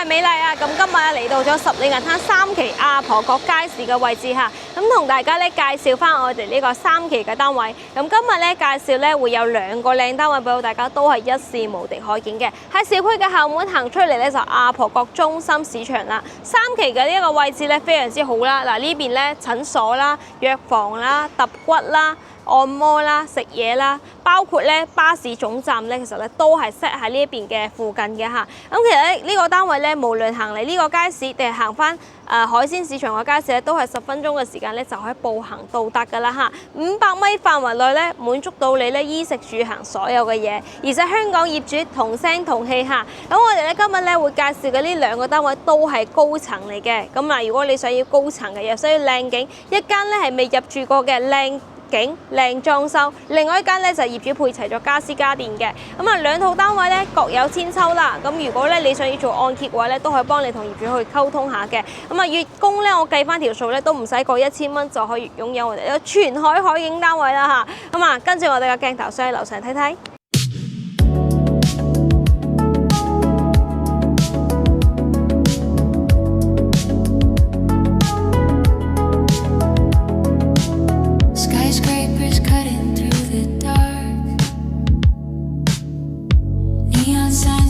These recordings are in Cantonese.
係美麗啊！咁今日嚟到咗十里銀灘三期亞婆角街市嘅位置嚇，咁同大家咧介紹翻我哋呢個三期嘅單位。咁今日咧介紹咧會有2個靚單位俾到大家，都係一視無敵可見嘅。喺小區嘅後門行出嚟咧就亞婆角中心市場啦。三期嘅呢一個位置咧非常之好啦。嗱呢邊咧診所啦、藥房啦、揼骨啦、按摩啦、食嘢啦，包括咧巴士總站咧，其實咧都係 set 喺呢一邊嘅附近嘅嚇。咁其實咧呢個單位咧，無論行嚟呢個街市定係行翻海鮮市場嘅街市咧，都係10分鐘嘅時間咧就可以步行到達㗎啦嚇。500米範圍內咧，滿足到你咧衣食住行所有嘅嘢，而且香港業主同聲同氣嚇。咁我哋咧今日咧會介紹嘅呢2個單位都係高層嚟嘅。咁嗱，如果你想要高層嘅，又需要靚景，一間咧係未入住過嘅靚景靚裝修，另外一間咧就業主配齊咗家私家電嘅。咁啊2套單位咧各有千秋啦。咁如果咧你想要做按揭嘅話咧，都可以幫你同業主去溝通下嘅。咁啊月供咧我計翻條數咧都唔使過1000蚊就可以擁有我哋嘅全海海景單位啦嚇。咁啊跟住我哋嘅鏡頭上去樓上睇睇。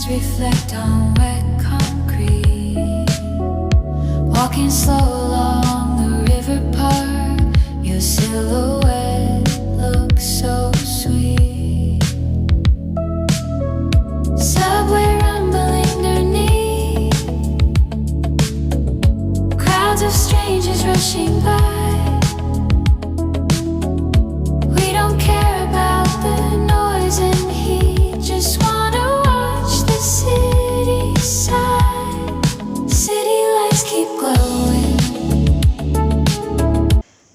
Reflect on wet concrete. Walking slow along the river park, your silhouette looks so sweet. Subway rumbling underneath, crowds of strangers rushing by. We don't care about the noise and heat, just wanna city side, city lights keep glowing.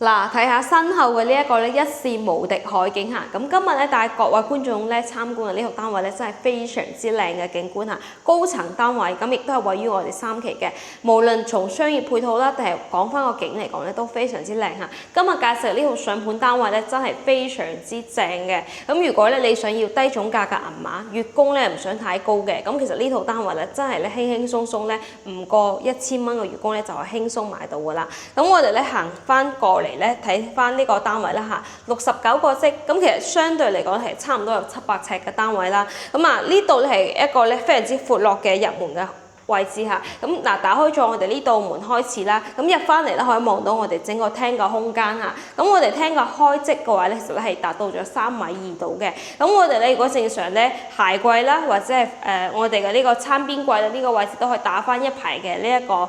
嗱，睇下身後嘅呢一個咧一視無敵海景嚇。咁今日咧帶各位觀眾咧參觀嘅呢套單位咧真係非常之靚嘅景觀嚇，高層單位咁亦都係位於我哋三期嘅。無論從商業配套啦，定係講翻個景嚟講咧，都非常之靚嚇。今日介紹呢套上盤單位咧真係非常之正嘅。咁如果咧你想要低總價嘅銀碼，月供咧唔想太高嘅，咁其實呢套單位咧真係咧輕輕鬆鬆咧唔過1000蚊嘅月供咧就係輕鬆買到㗎啦。咁我哋咧行翻過嚟咧睇翻呢個單位啦嚇，69個積，咁其實相對嚟講係差唔多有700尺嘅單位啦。咁啊呢度咧係一個咧非常之闊落嘅入門嘅位置嚇。咁嗱打開咗我哋呢道門開始啦，咁入翻嚟咧可以望到我哋整個廳嘅空間嚇。咁我哋廳嘅開積嘅話咧，其實咧係達到咗3.2米度嘅。咁我哋咧如果正常咧鞋櫃啦，或者係我哋嘅呢個餐邊櫃呢個位置都可以打翻一排嘅呢一個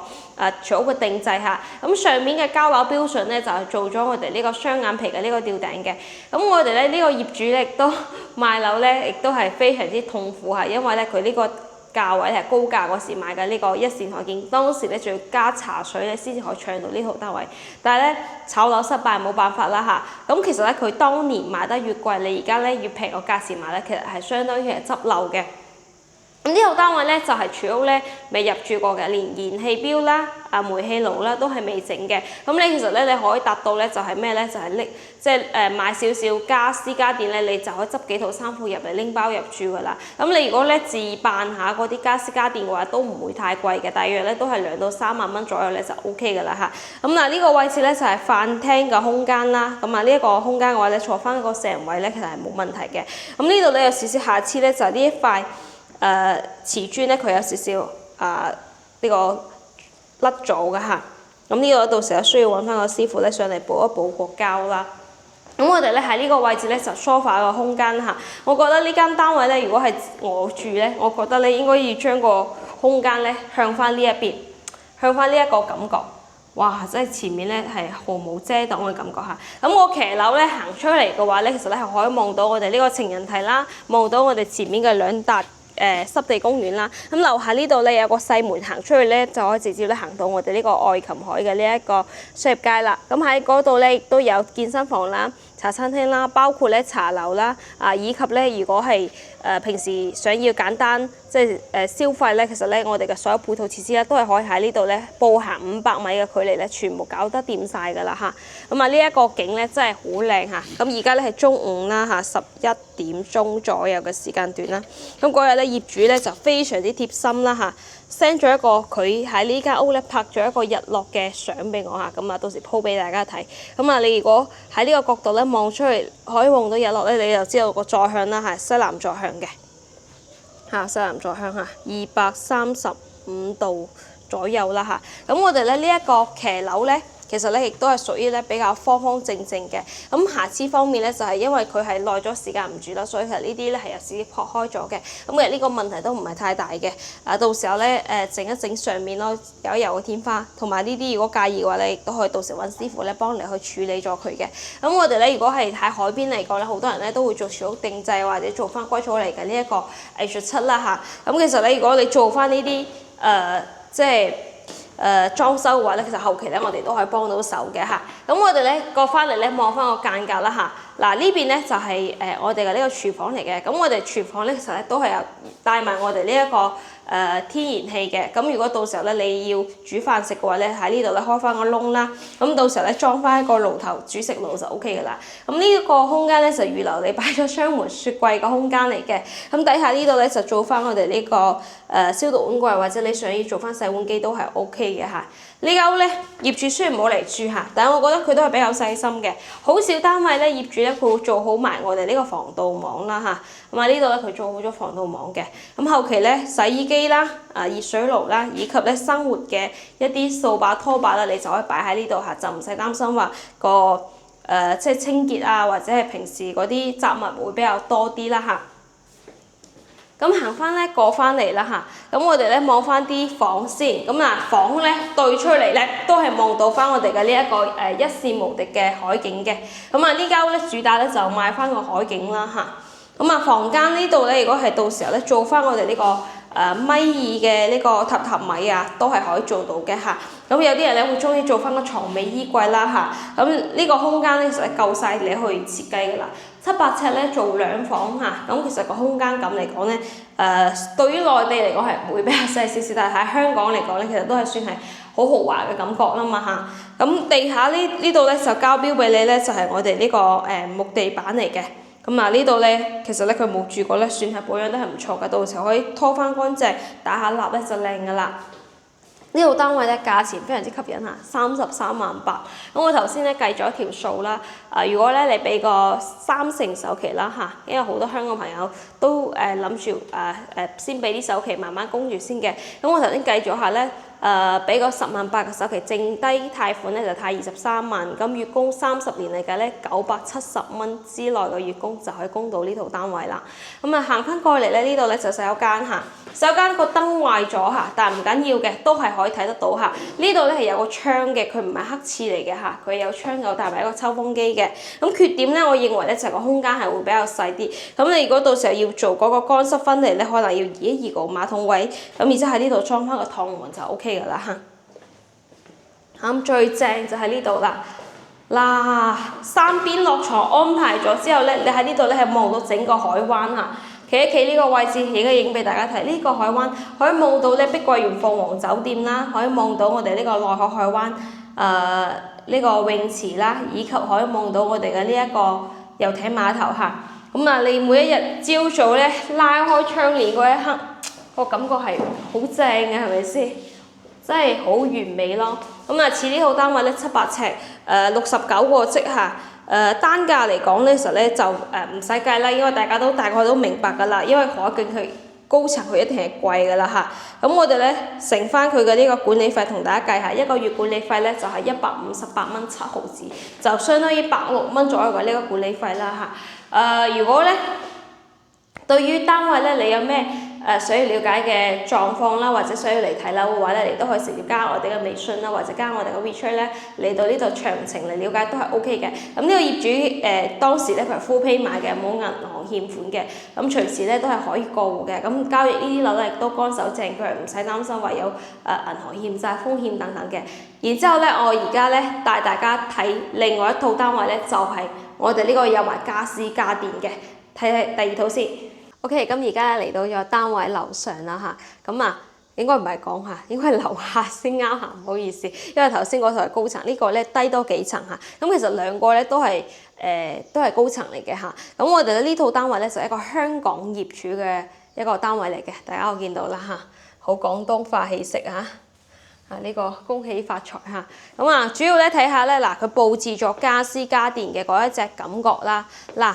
做好嘅定製嚇。咁上面嘅膠樓標準咧就係做咗我哋呢個雙眼皮嘅呢個吊頂嘅。咁我哋咧呢個業主咧亦都賣樓咧亦都係非常之痛苦嚇，因為咧佢呢個價位係高價嗰時買嘅呢個一線海景，當時咧仲要加茶水咧先至可以搶到呢套單位，但係咧炒樓失敗冇辦法啦嚇。咁其實咧佢當年賣得越貴，你而家咧越平個價錢買咧，其實係相當於係執漏嘅。咁呢套單位咧就係廚屋咧未入住過嘅，連燃氣錶啦、煤氣爐啦都係未整嘅。咁你其實咧你可以達到咧就係咩咧？就係拎即係買少少家私家電咧，你就可以執幾套衫褲入嚟拎包入住㗎啦。咁你如果咧自辦下嗰啲家私家電嘅話，都唔會太貴嘅，大約咧都係2到3萬蚊左右咧就 OK 㗎啦嚇。咁嗱呢個位置咧就係飯廳嘅空間啦。咁啊呢一個空間嘅話咧坐翻個成位咧其實係冇問題嘅。咁呢度咧有少少瑕疵咧就係呢一塊。瓷磚咧佢有少少呢個甩咗嘅嚇，咁呢個到時候需要揾翻個師傅咧上嚟補一補個膠啦。咁我哋咧喺呢個位置咧就 sofa 個空間嚇，我覺得呢間單位咧如果係我住咧，我覺得咧應該要將個空間咧向翻呢一邊，向翻呢一個感覺。哇！真係前面咧係毫無遮擋嘅感覺嚇。咁我騎樓咧行出嚟嘅話咧，其實咧係可以望到我哋呢個情人梯啦，望到我哋前面嘅2笪濕地公園啦。咁樓下呢度咧有個細門行出去咧，就可以直接咧行到我哋呢個愛琴海嘅呢一個商業街啦。咁喺嗰度咧亦都有健身房啦、茶餐廳啦，包括咧茶樓啦，以及咧如果係平時想要簡單即係消費咧，其實咧我哋嘅所有配套設施咧都係可以喺呢度咧步行500米嘅距離咧，全部搞得掂晒㗎啦嚇。咁啊呢一個景咧真係好靚嚇。咁而家咧係中午啦嚇，11點鐘左右嘅時間段啦。咁嗰日咧業主咧就非常之貼心啦嚇。send 咗一個佢喺呢間屋咧拍咗一個日落嘅相俾我嚇，咁啊到時 po 俾大家睇。咁啊你如果喺呢個角度咧望出去，可以望到日落咧，你就知道個坐向啦係西南坐向嘅嚇，西南坐向嚇，235度左右啦嚇。咁我哋咧呢一個騎樓咧，其實咧亦都係屬於咧比較方方正正嘅。咁瑕疵方面咧就係因為佢係耐咗時間唔住啦，所以其實呢啲咧係有少少破開咗嘅。咁其實呢個問題都唔係太大嘅。到時候咧整一整上面咯，油一油個天花，同埋呢啲如果介意嘅話咧，亦都可以到時揾師傅咧幫你去處理咗佢嘅。咁我哋咧如果係喺海邊嚟講咧，好多人咧都會做全屋定製或者做翻歸草嚟嘅呢一個藝術漆啦嚇。咁其實咧如果你做翻呢啲即係裝修嘅話咧，其實後期咧我哋都可以幫到手嘅嚇。咁我哋咧過翻嚟咧望翻個間隔啦嚇。嗱呢邊咧就係我哋嘅呢個廚房嚟嘅。咁我哋廚房咧其實咧都係有帶埋我哋呢一個天然氣嘅。咁如果到時候咧你要煮飯食嘅話咧，喺呢度咧開翻個窿啦。咁到時候咧裝翻一個爐頭煮食爐就 O K 噶啦。咁呢一個空間咧就預留你擺咗雙門雪櫃嘅空間嚟嘅。咁底下呢度咧就做翻我哋呢個消毒碗櫃，或者你想要做翻洗碗機都係 O K 嘅嚇。呢間屋咧業主雖然冇嚟住嚇，但係我覺得佢都係比較細心嘅。好少單位咧業主咧佢會做好埋我哋呢個防盜網啦嚇。咁啊呢度咧佢做好咗防盜網嘅。咁後期咧洗衣機啦、熱水爐啦，以及咧生活嘅一啲掃把拖把啦，你就可以擺喺呢度嚇，就唔使擔心話個即係清潔啊，或者係平時嗰啲雜物會比較多啲啦嚇。咁行翻咧過翻嚟啦嚇，咁我哋咧望翻啲房先，咁房咧對出嚟咧都係望到翻我哋嘅呢一個一視無敵嘅海景嘅。咁呢間屋咧主打咧就買翻個海景啦嚇。咁房間呢度咧，如果係到時候咧做翻我哋呢個米2嘅呢個榻米啊，都係可以做到嘅嚇。咁有啲人咧會中意做翻個床尾衣櫃啦嚇。咁呢個空間咧其實夠晒你去設計㗎啦。700尺咧做2房嚇，咁其實個空間感嚟講咧，對於內地嚟講係會比較細少少，但係喺香港嚟講咧，其實都係算係好豪華嘅感覺啦嘛嚇。咁地下呢度咧就交標俾你咧，就係我哋呢個木地板嚟嘅。咁呢度咧，其實咧佢冇住過咧，算係保養得係唔錯嘅，到時候可以拖翻乾淨，打下蠟咧就靚㗎啦。呢度單位咧價錢非常之吸引嚇，33萬8。咁我頭先咧計咗一條數啦，如果咧你俾個3成首期啦嚇，因為好多香港朋友都諗住先俾啲首期慢慢供住先嘅。咁我頭先計咗下咧，俾個10萬8嘅首期，剩低貸款咧就貸23萬，咁月供30年嚟計咧970蚊之內嘅月供就可以供到呢套單位啦。咁行翻過嚟咧，呢度咧就洗手間嚇，洗手間個燈壞咗嚇，但係唔緊要嘅，都係可以睇得到嚇。呢度咧係有個窗嘅，佢唔係黑廁嚟嘅嚇，佢有窗有帶埋一個抽風機嘅。咁缺點咧，我認為咧就係個空間係會比較細啲。咁你如果到時候要做嗰個乾濕分離咧，可能要移一移個馬桶位，咁然之後喺呢度裝翻個趟門就 O K。㗎啦嚇，咁最正就喺呢度啦。嗱，三邊落床安排咗之後咧，你喺呢度咧係望到整個海灣嚇。企一企呢個位置，影俾大家睇。呢個海灣可以望到咧碧桂園鳳凰酒店啦，可以望到我哋呢個內河海灣呢個泳池啦，以及可以望到我哋嘅呢一個遊艇碼頭嚇。咁你每一日朝早咧拉開窗簾嗰一刻，個感覺係好正嘅，係咪先？真係好完美咯！咁似呢套單位咧700尺，69個積嚇，單價嚟講咧，其實咧就唔使計啦，因為大家都大概都明白㗎啦，因為海景佢高層佢一定係貴㗎啦嚇。咁我哋咧乘翻佢嘅呢個管理費同大家計下，一個月管理費咧就係158蚊7毫子，就相當於106蚊左右嘅呢個管理費啦嚇。如果咧對於單位咧你有咩想要了解嘅狀況啦，或者想要嚟睇樓嘅話咧，你都可以直接加我哋嘅微信啦，或者加我哋嘅 WeChat 咧，嚟到呢度詳情嚟了解都係 OK 嘅。咁呢個業主當時咧佢係 full pay 買嘅，冇銀行欠款嘅，咁隨時咧都係可以過戶嘅。咁交易呢啲樓咧亦都乾手淨腳，唔使擔心話有銀行欠債風險等等嘅。然之後咧，我而家咧帶大家睇另外一套單位咧，就係我哋呢個有埋家私家電嘅，睇第二套先。OK，咁而家嚟到咗單位樓上啦嚇，咁應該唔係講下，應該係樓下先啱嚇，唔好意思，因為頭先嗰套係高層，呢個咧低多幾層嚇，咁其實兩個咧都係高層嚟嘅嚇，咁我哋呢套單位咧就係一個香港業主嘅一個單位嚟嘅，大家可見到啦嚇，好廣東化氣息嚇。呢個恭喜發財嚇，咁主要咧睇下咧嗱，佢佈置咗家私家電嘅嗰一隻感覺啦，嗱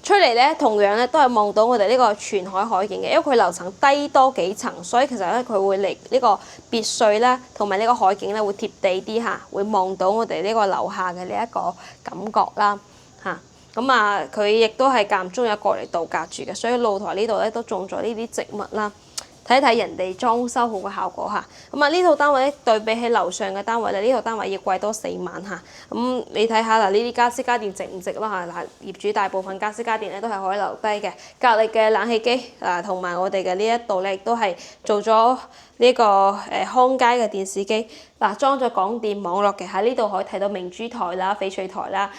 出嚟咧同樣咧都係望到我哋呢個全海海景嘅，因為佢樓層低多幾層，所以其實咧佢會離呢個別墅咧同埋呢個海景咧會貼地啲嚇，會望到我哋呢個樓下嘅呢一個感覺啦嚇，咁佢亦都係間唔中有過嚟度假住嘅，所以露台呢度咧都種咗呢啲植物啦。睇睇人哋裝修好嘅效果嚇，呢套單位咧對比起樓上嘅單位咧，呢套單位要貴多4萬嚇。你睇下嗱，呢啲家私家電值唔值啦嚇？業主大部分家私家電咧都係可以留低嘅，隔離嘅冷氣機同埋我哋嘅呢一度咧亦都係做咗呢個康佳嘅電視機裝咗廣電網絡嘅，喺呢度可以睇到明珠台啦、翡翠台啦，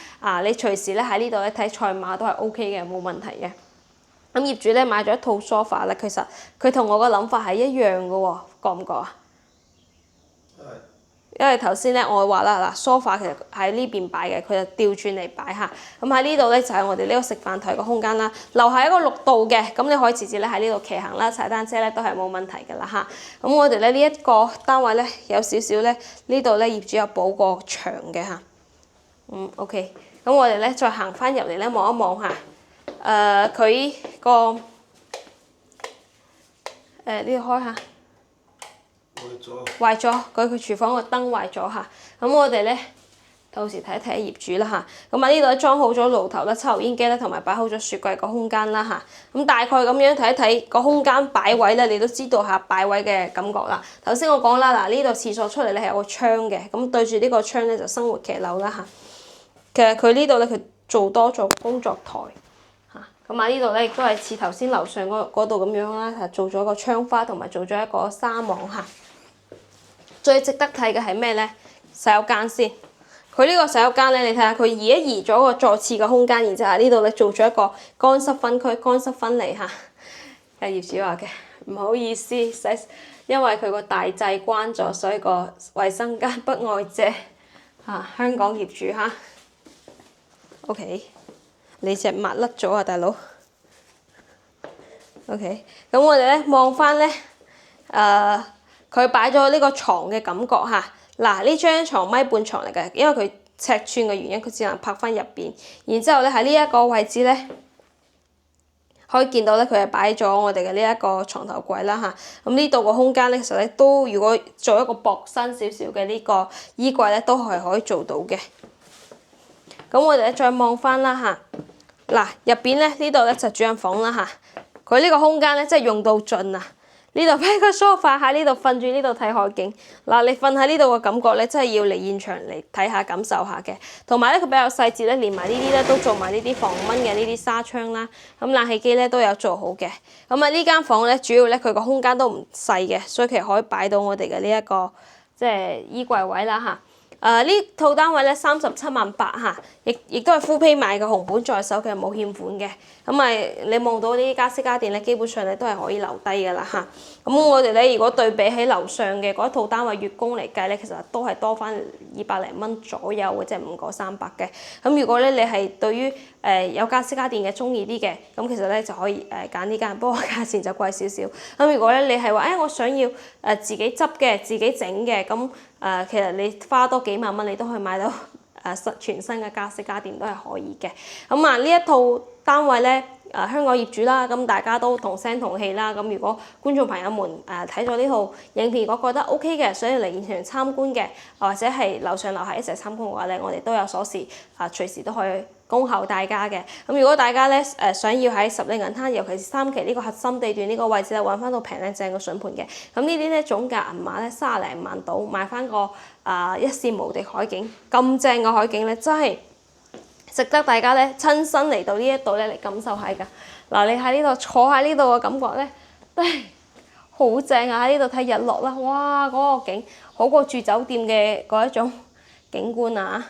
你隨時咧喺呢度咧睇賽馬都係 OK 嘅，冇問題嘅。咁業主咧買咗一套 sofa 咧，其實佢同我個諗法係一樣嘅喎，覺唔覺啊？係。因為頭先咧我話啦，sofa 其實喺呢邊擺嘅，佢就調轉嚟擺下。咁喺呢度咧就係我哋呢個食飯台嘅空間啦。樓下一個綠道嘅，咁你可以直接咧喺呢度騎行啦、踩單車咧都係冇問題嘅啦嚇。咁我哋咧呢一個單位咧有少少咧呢度咧業主有補過牆嘅嚇。OK， 咁我哋咧再行翻入嚟咧望一望下。佢個呢度開下，壞咗，佢廚房個燈壞咗嚇。咁我哋咧到時睇一睇業主啦嚇。呢度裝好咗爐頭啦、抽油煙機啦，同埋擺好咗雪櫃個空間啦嚇。咁大概咁樣睇一睇個空間擺位咧，你都知道下擺位嘅感覺啦。頭先我講啦，嗱呢度廁所出嚟咧係有個窗嘅，咁對住呢個窗咧就生活騎樓啦嚇。其實佢呢度咧佢做多咗工作台。呢度咧亦都係似頭先樓上嗰度咁樣啦，做咗個窗花同埋做咗一個紗網嚇。最值得睇嘅係咩咧？洗手間先。佢呢個洗手間咧，你睇下佢移咗個坐廁嘅空間，然之後喺呢度咧做咗一個乾濕分區、乾濕分離嚇。有業主話嘅，唔好意思，因為佢個大掣關咗，所以個衛生間不外借嚇。香港業主嚇。OK。你隻襪甩咗啊，大佬 ？OK， 咁我哋咧望翻咧，佢擺咗呢個床嘅感覺嚇。嗱，呢張床米半床嚟嘅，因為佢尺寸嘅原因，佢只能拍翻入邊。然之後咧喺呢一個位置咧，可以見到咧佢係擺咗我哋嘅呢一個床頭櫃啦嚇。咁呢度個空間咧，其實咧都如果做一個薄身少少嘅呢個衣櫃咧，都係可以做到嘅。咁我哋咧再望翻啦嚇。嗱，入邊咧呢度咧就主人房啦嚇，佢呢個空間咧真係用到盡啊！呢度擺個 sofa 喺呢度瞓住，呢度睇海景。嗱，你瞓喺呢度嘅感覺咧，真係要嚟現場嚟睇下感受下嘅。同埋咧，佢比較細緻咧，連埋呢啲咧都做埋呢啲防蚊嘅呢啲紗窗啦。咁冷氣機咧都有做好嘅。呢間房咧主要咧佢個空間都唔細嘅，所以其實可以擺到我哋嘅呢一個即係衣櫃位啦嚇。呢套單位咧37.8萬嚇，亦都係 full pay 買嘅，紅本在手嘅，冇欠款嘅。你望到呢啲家私家電咧，基本上咧都係可以留低嘅啦嚇。我哋咧如果對比起樓上嘅嗰一套單位月供嚟計咧，其實都係多翻200零蚊左右嘅，即係5個300嘅。如果咧你係對於有家私家電嘅中意啲嘅，咁其實咧就可以揀呢間，不過價錢就貴少少。如果咧你係話我想要自己執嘅、自己整嘅，咁其實你花多幾萬蚊，你都可以買到全新嘅家私家電都係可以嘅。呢一套單位咧，香港業主啦，咁大家都同聲同氣啦。如果觀眾朋友們睇咗呢套影片，如果覺得 OK 嘅，想要嚟現場參觀嘅，或者係樓上樓下一齊參觀嘅話咧，我哋都有鎖匙，隨時都可以恭候大家嘅。如果大家咧想要喺十里銀灘，尤其是3期呢個核心地段呢個位置咧，揾翻到平靚正嘅筍盤嘅，呢啲咧總價銀碼咧30零萬到，買翻個一視無敵海景，咁正嘅海景咧，真係值得大家咧親身嚟到呢一度咧嚟感受下㗎。嗱，你喺呢度坐喺呢度嘅感覺咧，都係好正啊！喺呢度睇日落啦，哇！嗰個景好過住酒店嘅嗰一種景觀啊！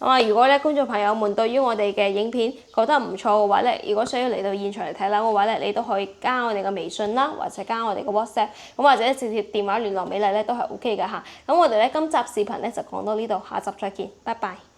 咁啊，如果咧觀眾朋友們對於我哋嘅影片覺得唔錯嘅話咧，如果想要嚟到現場嚟睇樓嘅話咧，你都可以加我哋嘅微信啦，或者加我哋嘅 WhatsApp，咁或者直接電話聯絡美麗咧都係 OK 嘅嚇。咁我哋咧今集視頻咧就講到呢度，下集再見，拜拜。